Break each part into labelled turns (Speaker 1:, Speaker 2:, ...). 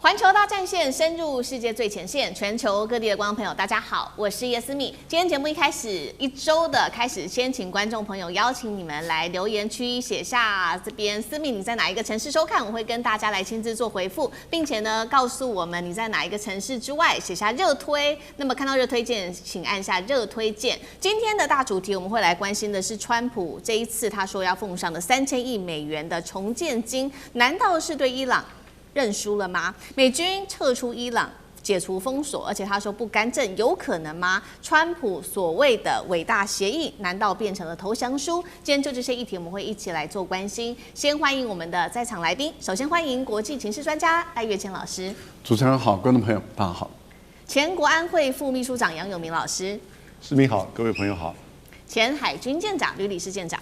Speaker 1: 環球大戰線深入世界最前線，全球各地的觀眾朋友，大家好，我是葉思敏。今天節目一開始，一周的開始，先請觀眾朋友邀請你們來留言區寫下這邊思敏你在哪一個城市收看，我會跟大家來親自做回復，並且呢告訴我們你在哪一個城市之外寫下熱推。那麼看到熱推鍵，請按下熱推鍵。今天的大主題我們會來關心的是川普這一次他說要奉上的3000億美元的重建金，難道是對伊朗認輸了嗎？美軍撤出伊朗，解除封鎖，而且他說不干政，有可能嗎？川普所謂的偉大協議，難道變成了投降書？今天就這些議題，我們會一起來做關心。先歡迎我們的在場來賓，首先歡迎國際情勢專家賴岳謙老師。
Speaker 2: 主持人好，觀眾朋友大家好。
Speaker 1: 前國安會副秘書長楊永明老師。
Speaker 2: 思敏好，各位朋友好。
Speaker 1: 前海軍艦長呂禮士艦長。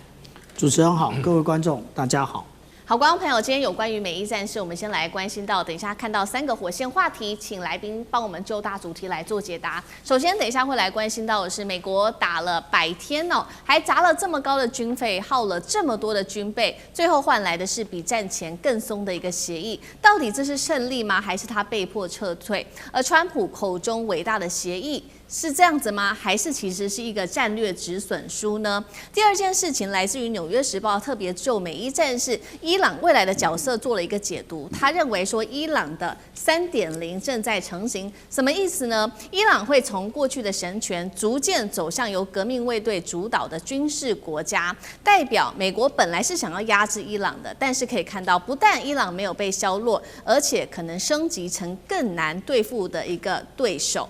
Speaker 3: 主持人好，各位觀眾大家好。
Speaker 1: 好，觀眾朋友，今天有關於美伊戰事，我們先來關心到，等一下看到3個火線話題，請來賓幫我們就大主題來做解答。首先，等一下會來關心到的是，美國打了100天哦，還砸了這麼高的軍費，耗了這麼多的軍備，最後換來的是比戰前更鬆的一個協議。到底這是勝利嗎？還是他被迫撤退？而川普口中偉大的協議是這樣子嗎？還是其實是一個戰略止損書呢？第二件事情來自於《紐約時報》，特別就美伊戰事伊朗未來的角色做了一個解讀。他認為說，伊朗的3.0正在成型，什麼意思呢？伊朗會從過去的神權逐漸走向由革命衛隊主導的軍事國家，代表美國本來是想要壓制伊朗的，但是可以看到，不但伊朗沒有被削弱，而且可能升級成更難對付的一個對手。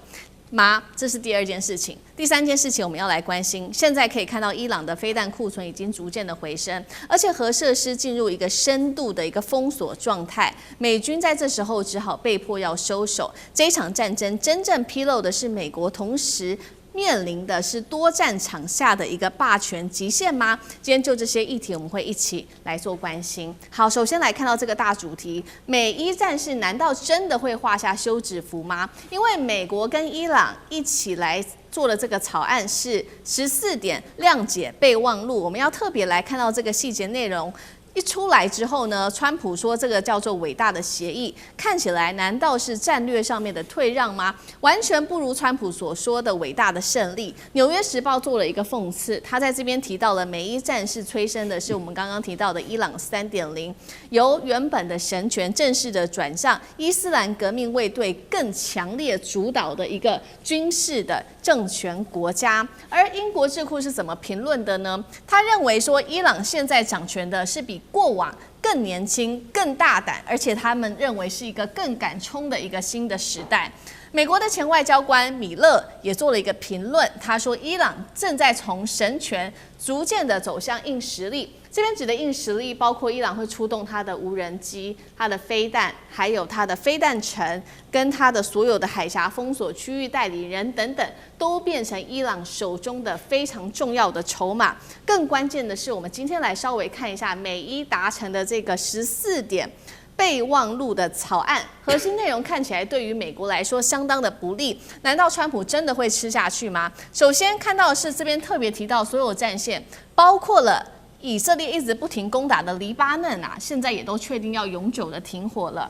Speaker 1: 這是第二件事情。第三件事情我們要來關心，現在可以看到伊朗的飛彈庫存已經逐漸的回升，而且核設施進入一個深度的一個封鎖狀態。美軍在這時候只好被迫要收手。這一場戰爭真正披露的是美國同時面臨的是多戰場下的一個霸權極限嗎？今天就這些議題，我們會一起來做關心。好，首先來看到這個大主題：美伊戰事難道真的會畫下休止符嗎？因為美國跟伊朗一起來做的這個草案是14點諒解備忘錄，我們要特別來看到這個細節內容。一出來之後呢，川普說這個叫做偉大的協議，看起來難道是戰略上面的退讓嗎？完全不如川普所說的偉大的勝利。紐約時報做了一個諷刺，他在這邊提到了美伊戰事催生的是我們剛剛提到的伊朗3.0，由原本的神權正式的轉向伊斯蘭革命衛隊更強烈主導的一個軍事的政權國家。而英國智庫是怎麼評論的呢？他認為說，伊朗現在掌權的是比過往更年輕、更大膽，而且他們認為是一個更敢衝的一個新的時代。美國的前外交官米勒也做了一個評論，他說伊朗正在從神權逐漸的走向硬實力。這邊指的硬實力包括伊朗會出動它的無人機、它的飛彈，還有它的飛彈城，跟它的所有的海峽封鎖區域代理人等等，都變成伊朗手中的非常重要的籌碼。更關鍵的是，我們今天來稍微看一下美伊達成的這個14點備忘錄的草案，核心內容看起來對於美國來說相當的不利。難道川普真的會吃下去嗎？首先看到的是這邊特別提到所有戰線，包括了以色列一直不停攻打的黎巴嫩啊，現在也都確定要永久的停火了。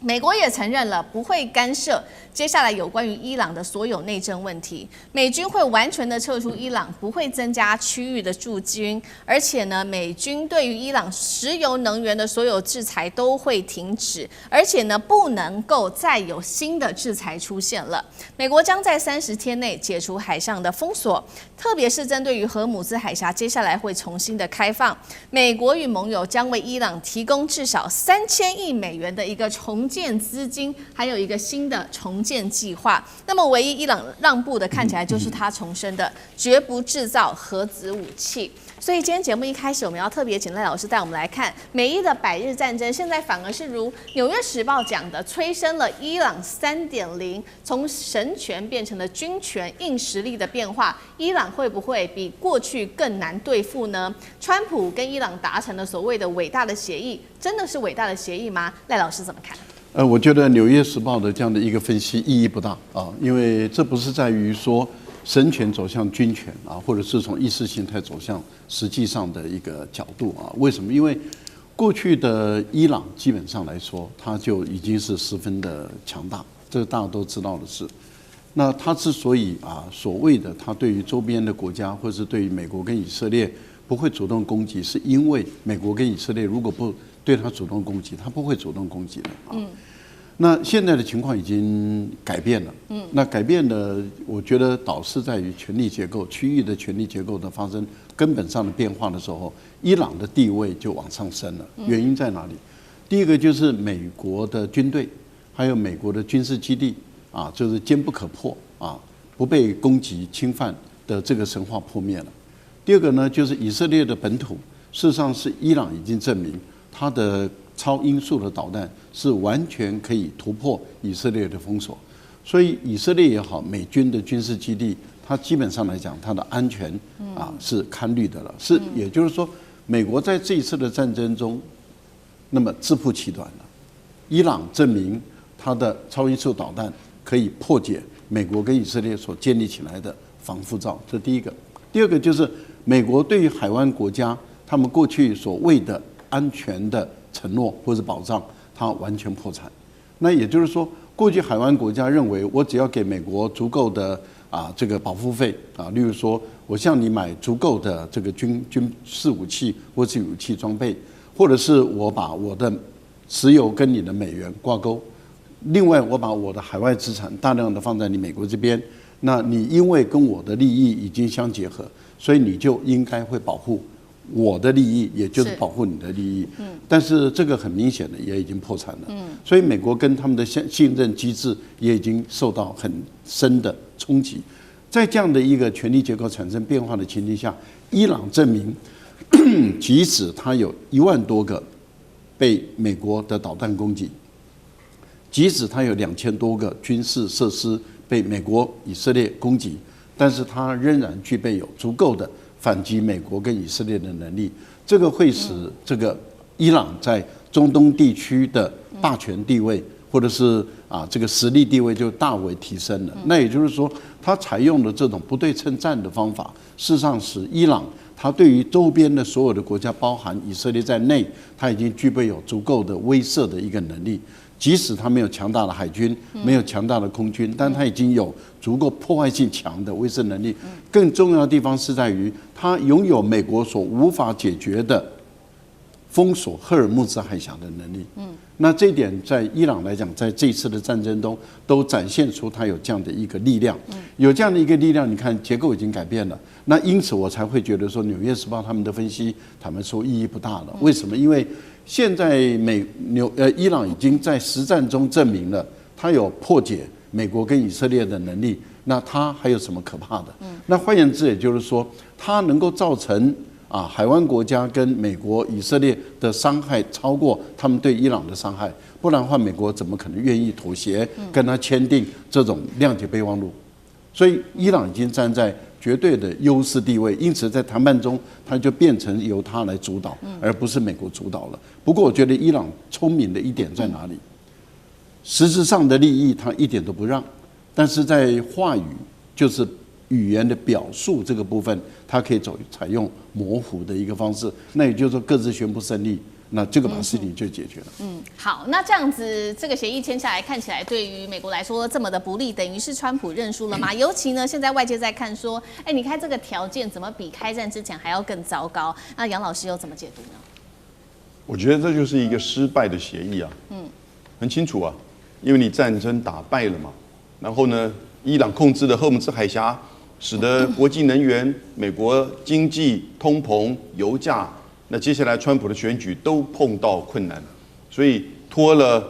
Speaker 1: 美國也承認了不會干涉接下來有關於伊朗的所有內政問題，美軍會完全的撤出伊朗，不會增加區域的駐軍，而且呢，美軍對於伊朗石油能源的所有制裁都會停止，而且呢，不能夠再有新的制裁出現了。美國将在30天內解除海上的封鎖，特別是針對於荷姆茲海峽，接下來會重新的開放。美國與盟友將為伊朗提供至少3000億美元的一個重建資金，還有一個新的重建計劃。那麼唯一伊朗讓步的，看起來就是他重申的絕不制造核子武器。所以今天節目一開始，我們要特別請賴老師帶我們來看美伊的100日戰爭，現在反而是如《紐約時報》講的，催生了伊朗3.0，從神權變成了軍權硬實力的變化。伊朗會不會比過去更難對付呢？川普跟伊朗達成了所謂的偉大的協議，真的是偉大的協議嗎？賴老師怎麼看？
Speaker 2: 我覺得《紐約時報》的這樣的一個分析意義不大啊，因為這不是在於說神權走向軍權啊，或者是從意識形態走向實際上的一個角度啊。為什麼？因為過去的伊朗基本上來說，它就已經是十分的強大，這個大家都知道的事。那它之所以所謂的它對於周邊的國家，或是對於美國跟以色列不會主動攻擊，是因為美國跟以色列如果不對它主動攻擊，它不會主動攻擊的啊。那現在的情況已經改變了，那改變的，我覺得倒是在於權力結構、區域的權力結構的發生根本上的變化的時候，伊朗的地位就往上升了。原因在哪裡？第一個就是美國的軍隊，還有美國的軍事基地就是堅不可破不被攻擊侵犯的這個神話破滅了。第二個呢，就是以色列的本土，事實上是伊朗已經證明它的超音速的導彈是完全可以突破以色列的封鎖，所以以色列也好，美軍的軍事基地，它基本上來講，它的安全是堪慮的了。是，也就是說，美國在這一次的戰爭中，那麼自曝其短了。伊朗證明它的超音速導彈可以破解美國跟以色列所建立起來的防護罩，這第一個。第二個就是美國對於海灣國家，他們過去所謂的安全的承諾或者保障，它完全破產。那也就是說，過去海灣國家認為，我只要給美國足夠的這個保護費例如說，我向你買足夠的這個軍事武器或是武器裝備，或者是我把我的石油跟你的美元掛鈎，另外我把我的海外資產大量的放在你美國這邊，那你因為跟我的利益已經相結合，所以你就應該會保護我的利益，也就是保護你的利益。但是這個很明顯的也已經破產了。所以美國跟他們的信任機制也已經受到很深的衝擊。在這樣的一個權力結構產生變化的情境下，伊朗證明，即使他有1萬多個被美國的導彈攻擊，即使他有2000多個軍事設施被美國、以色列攻擊，但是他仍然具備有足夠的反擊美國跟以色列的能力，這個會使這個伊朗在中東地區的霸權地位，或者是這個實力地位就大為提升了。那也就是說，他採用的這種不對稱戰的方法，事實上使伊朗他對於周邊的所有的國家，包含以色列在內，他已經具備有足夠的威懾的一個能力。即使他沒有強大的海軍，沒有強大的空軍，但他已經有足夠破壞性強的威懾能力。更重要的地方是在於，他擁有美國所無法解決的封鎖赫爾木茲海峽的能力。那這一點在伊朗來講，在這一次的戰爭中都展現出他有這樣的一個力量。有這樣的一個力量，你看結構已經改變了。那因此我才會覺得說，《紐約時報》他們的分析，他們說意義不大了。為什麼？因為現在伊朗已經在實戰中證明了，他有破解美國跟以色列的能力。那他還有什麼可怕的？那換言之，也就是說，他能夠造成海灣國家跟美國、以色列的傷害超過他們對伊朗的傷害，不然的話，美國怎麼可能願意妥協，跟他簽訂這種諒解備忘錄？所以，伊朗已經站在絕對的優勢地位，因此在談判中，它就變成由他來主導，而不是美國主導了。不過，我覺得伊朗聰明的一點在哪裡？實質上的利益他一點都不讓，但是在話語，就是語言的表述這個部分，它可以採用模糊的一個方式。那也就是說，各自宣布勝利。那這個把事情就解決了。
Speaker 1: 好，那這樣子這個協議簽下來，看起來對於美國來說這麼的不利，等於是川普認輸了嗎？尤其呢，現在外界在看說，你看這個條件怎麼比開戰之前還要更糟糕？那楊老師又怎麼解讀呢？
Speaker 4: 我覺得這就是一個失敗的協議啊。很清楚啊，因為你戰爭打敗了嘛，然後呢，伊朗控制了赫姆茲海峽，使得國際能源、美國經濟、通膨、油價。那接下來，川普的選舉都碰到困難，所以拖了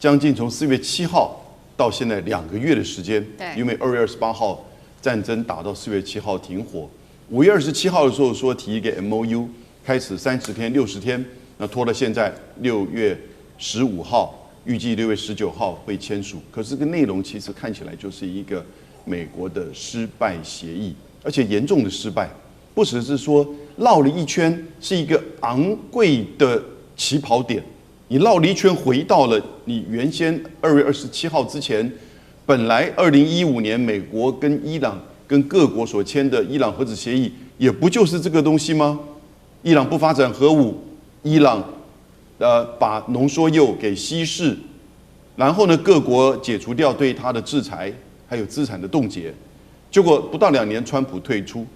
Speaker 4: 將近從4月7號到現在2個月的時間。因為2月28號戰爭打到4月7號停火，5月27號的時候說提一個 MOU， 開始30天、60天，那拖到現在6月15號，預計6月19號會簽署。可是這個內容其實看起來就是一個美國的失敗協議，而且嚴重的失敗。不只是說繞了一圈是一個昂貴的起跑點，你繞了一圈回到了你原先2月27號之前，本來2015年美國跟伊朗跟各國所簽的伊朗核子協議，也不就是這個東西嗎？伊朗不發展核武，伊朗把濃縮鈾給稀釋，然後呢，各國解除掉對它的制裁，還有資產的凍結。結果不到2年，川普退出。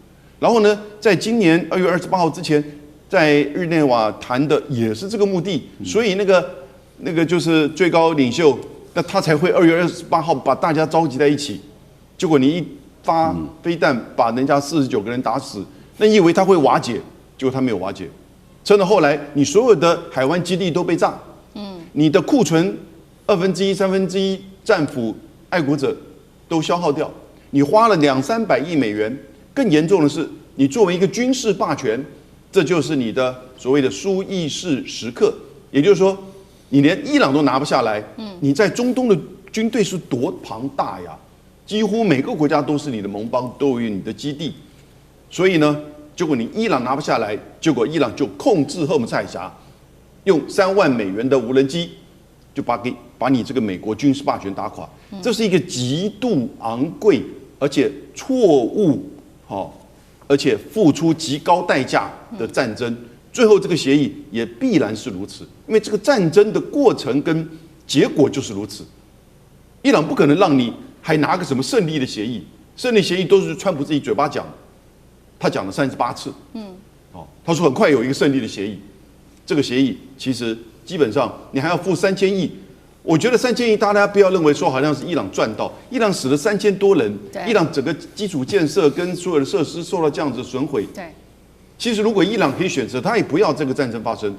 Speaker 4: 然後呢，在今年2月28號之前，在日內瓦談的也是這個目的，所以那個就是最高領袖，那他才會2月28號把大家召集在一起。結果你一發飛彈把人家49個人打死，那你以為他會瓦解？結果他沒有瓦解，真的後來你所有的海灣基地都被炸，你的庫存1/2、1/3戰俘愛國者都消耗掉，你花了200-300億美元，更嚴重的是，你作為一個軍事霸權，這就是你的所謂的蘇伊士時刻，也就是說，你連伊朗都拿不下來，你在中東的軍隊是多龐大呀！幾乎每個國家都是你的盟邦，都有你的基地，所以呢，結果你伊朗拿不下來，結果伊朗就控制荷姆斯海峽，用3萬美元的無人機，就把你這個美國軍事霸權打垮。這是一個極度昂貴而且錯誤，而且付出極高代價的戰爭。最後這個協議也必然是如此，因為這個戰爭的過程跟結果就是如此。伊朗不可能讓你還拿個什麼勝利的協議，勝利協議都是川普自己嘴巴講，他講了38次。他說很快有一個勝利的協議，這個協議其實基本上你還要付3000億。我覺得3000億大家不要認為說好像是伊朗賺到，伊朗死了3000多人，伊朗整個基礎建設跟所有的設施受到這樣子的損毀。其實如果伊朗可以選擇，他也不要這個戰爭發生。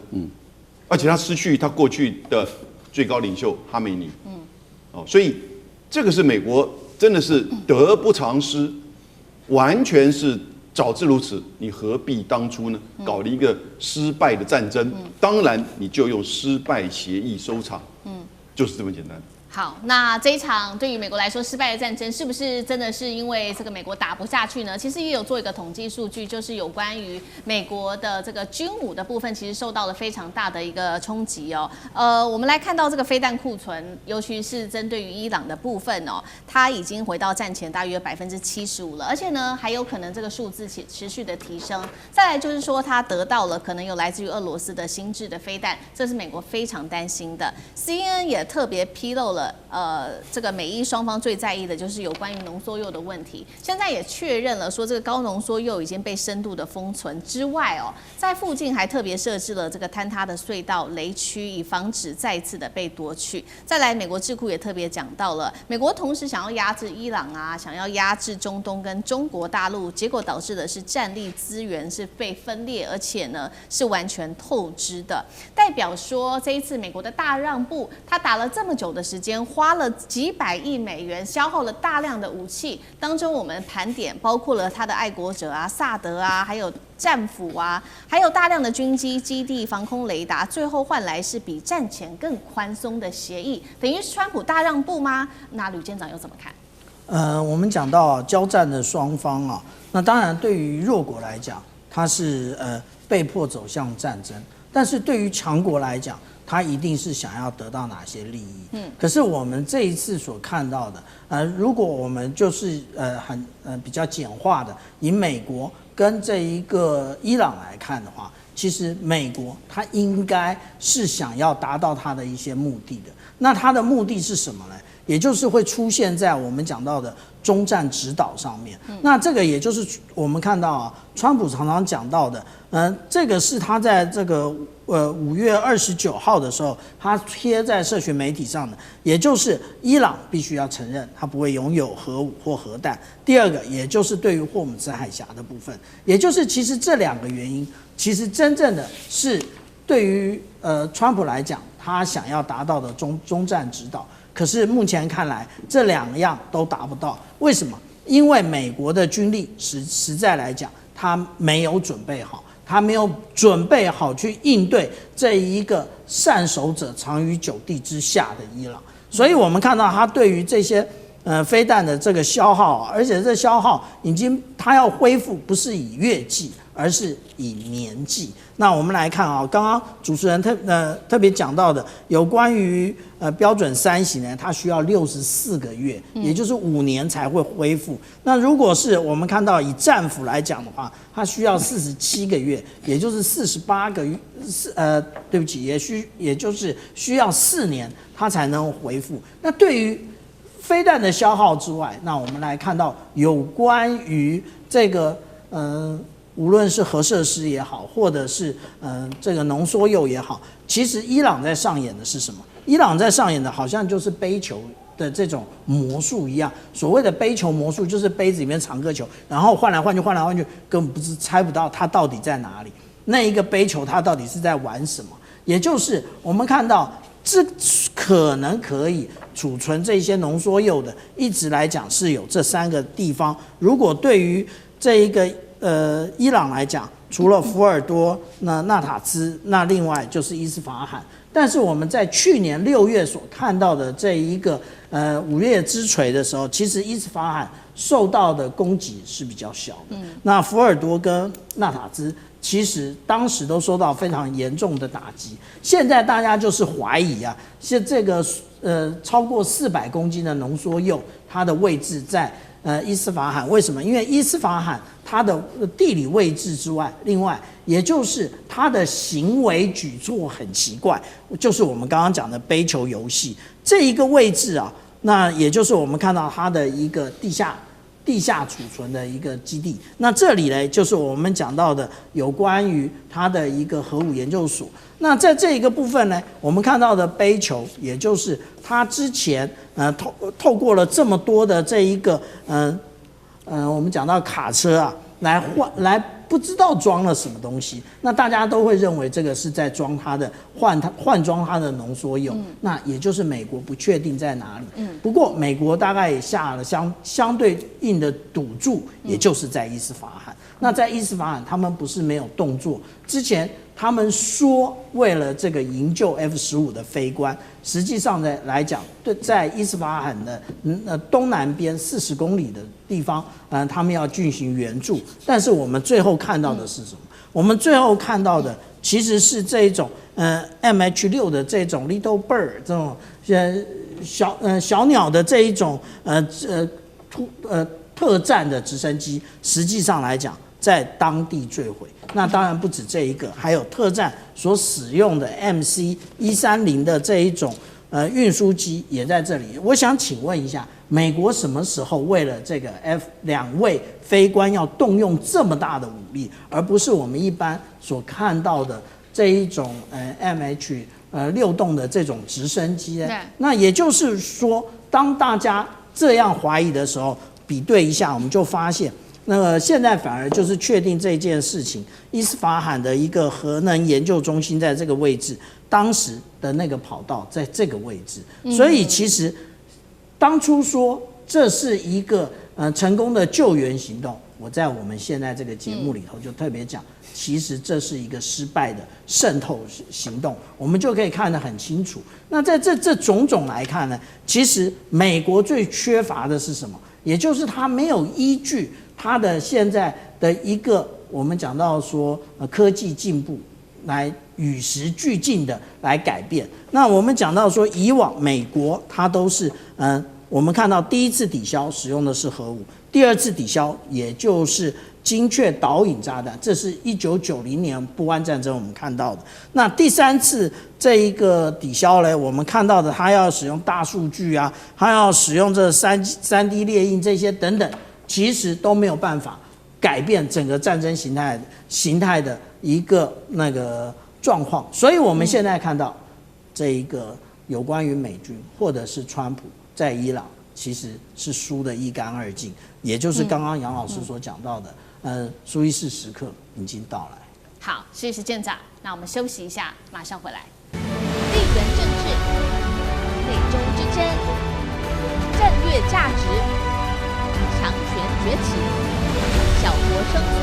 Speaker 4: 而且他失去他過去的最高領袖哈梅尼。所以這個是美國真的是得不償失，完全是早知如此，你何必當初呢？搞了一個失敗的戰爭，當然你就用失敗協議收場，就是這麼簡單。
Speaker 1: 好，那這一場對於美國來說失敗的戰爭，是不是真的是因為這個美國打不下去呢？其實也有做一個統計數據，就是有關於美國的這個軍武的部分，其實受到了非常大的一個衝擊哦。我們來看到這個飛彈庫存，尤其是針對於伊朗的部分哦，它已經回到戰前大約75%了，而且呢還有可能這個數字持續的提升。再來就是說，它得到了可能有來自於俄羅斯的新制的飛彈，這是美國非常擔心的。CNN 也特別披露了。這個美伊雙方最在意的就是有關於濃縮鈾的問題。現在也確認了說，這個高濃縮鈾已經被深度的封存之外哦，在附近還特別設置了這個坍塌的隧道雷區，以防止再次的被奪取。再來，美國智庫也特別講到了，美國同時想要壓制伊朗啊，想要壓制中東跟中國大陸，結果導致的是戰力資源是被分裂，而且呢是完全透支的。代表說，這一次美國的大讓步，他打了這麼久的時間，花了幾百億美元，消耗了大量的武器。當中我們盤點包括了他的愛國者啊、薩德啊，還有戰俘啊，還有大量的軍機、基地、防空雷達，最後換來是比戰前更寬鬆的協議，等於是川普大讓步嗎？那呂監長又怎麼看？
Speaker 3: 我們講到交戰的雙方啊，那當然對於弱國來講，它是被迫走向戰爭，但是對於強國來講，他一定是想要得到哪些利益？可是我們這一次所看到的，如果我們就是比較簡化的，以美國跟這一個伊朗來看的話，其實美國它應該是想要達到它的一些目的的。那它的目的是什麼呢？也就是會出現在我們講到的終戰指導上面。那這個也就是我們看到啊，川普常常講到的，這個是他在這個5月29號的時候，他貼在社群媒體上的，也就是伊朗必須要承認他不會擁有核武或核彈。第二個，也就是對於霍姆斯海峽的部分，也就是其實這兩個原因，其實真正的是對於川普來講，他想要達到的終戰指導。可是目前看來，這兩樣都達不到。為什麼？因為美國的軍力實在來講，他沒有準備好，他沒有準備好去應對這一個善守者藏於九地之下的伊朗。所以我們看到他對於這些飛彈的這個消耗，而且這消耗已經它要恢復不是以月計，而是以年計。那我们來看啊，剛剛主持人特別講到的有關於標準3型呢，它需要64個月，也就是5年才會恢復。那如果是我們看到以戰斧來講的話，它需要47個月，也就是48個月，對不起，也就是需要4年它才能恢復。那對於飛彈的消耗之外，那我們來看到有關於這個無論是核設施也好，或者是這個濃縮鈾也好，其實伊朗在上演的是什麼？伊朗在上演的好像就是杯球的這種魔術一樣。所謂的杯球魔術，就是杯子裡面藏個球，然後換來換去，換來換去，根本不是猜不到它到底在哪裡。那一個杯球它到底是在玩什麼？也就是我們看到，這可能可以儲存這些濃縮鈾的，一直來講是有這3個地方。如果對於這一個伊朗來講，除了福爾多、納塔茲，那另外就是伊斯法罕。但是我們在去年6月所看到的這一個5月之錘的時候，其實伊斯法罕受到的攻擊是比較小的。那福爾多跟納塔茲其實當時都受到非常嚴重的打擊。現在大家就是懷疑啊，是這個超過400公斤的濃縮鈾，它的位置在伊斯法罕。為什麼？因為伊斯法罕它的地理位置之外，另外也就是它的行為舉措很奇怪，就是我們剛剛講的杯球遊戲這一個位置啊，那也就是我們看到它的一個地下儲存的一個基地。那這裡呢，就是我們講到的有關於它的一個核武研究所。那在這一個部分呢，我們看到的杯球，也就是它之前透過了這麼多的這一個我們講到卡車啊，來不知道裝了什麼東西，那大家都會認為這個是在裝它的換裝它的濃縮鈾。那也就是美國不確定在哪裡。不過美國大概也下了相對應的賭注，也就是在伊斯法罕。那在伊斯法罕，他们不是沒有動作，之前他們說為了這個營救 F-15的飛官，實際上呢來講，在伊斯法罕的東南邊40公里的地方，他們要進行援助。但是我們最後看到的是什麼？我們最後看到的其實是這一種MH6的這種 Little Bird 這種小鳥的這一種特戰的直升機，實際上來講在當地墜毀。那當然不止這一個，還有特戰所使用的 MC-130的這一種運輸機也在這裡。我想請問一下，美國什麼時候為了這個2位飛官要動用這麼大的武力，而不是我們一般所看到的這一種MH6動的這種直升機呢？那也就是說，當大家這樣懷疑的時候，比對一下，我們就發現，那個現在反而就是確定這件事情。伊斯法罕的一個核能研究中心在這個位置，當時的那個跑道在這個位置，所以其實當初說這是一個成功的救援行動，我在我們現在這個節目裡頭就特別講，其實這是一個失敗的滲透行動，我們就可以看得很清楚。那在這種種來看呢，其實美國最缺乏的是什麼？也就是它沒有依據它的現在的一個我們講到說科技進步來與時俱進的來改變。那我們講到說以往美國它都是我們看到第一次抵消使用的是核武，第二次抵消也就是精確導引炸彈，這是1990年波灣戰爭我們看到的。那第三次這一個抵消呢，我們看到的它要使用大數據啊，它要使用這3D 列印這些等等，其實都沒有辦法改變整個戰爭形態的一個那個狀況。所以我們現在看到這一個有關於美軍或者是川普在伊朗其實是輸得一乾二淨，也就是剛剛楊老師所講到的。蘇伊士時刻已經到來。
Speaker 1: 好，謝謝艦長。那我們休息一下，馬上回來。地緣政治、美中之爭、戰略價值、強權崛起、小國生存，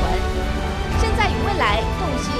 Speaker 1: 現在與未來洞悉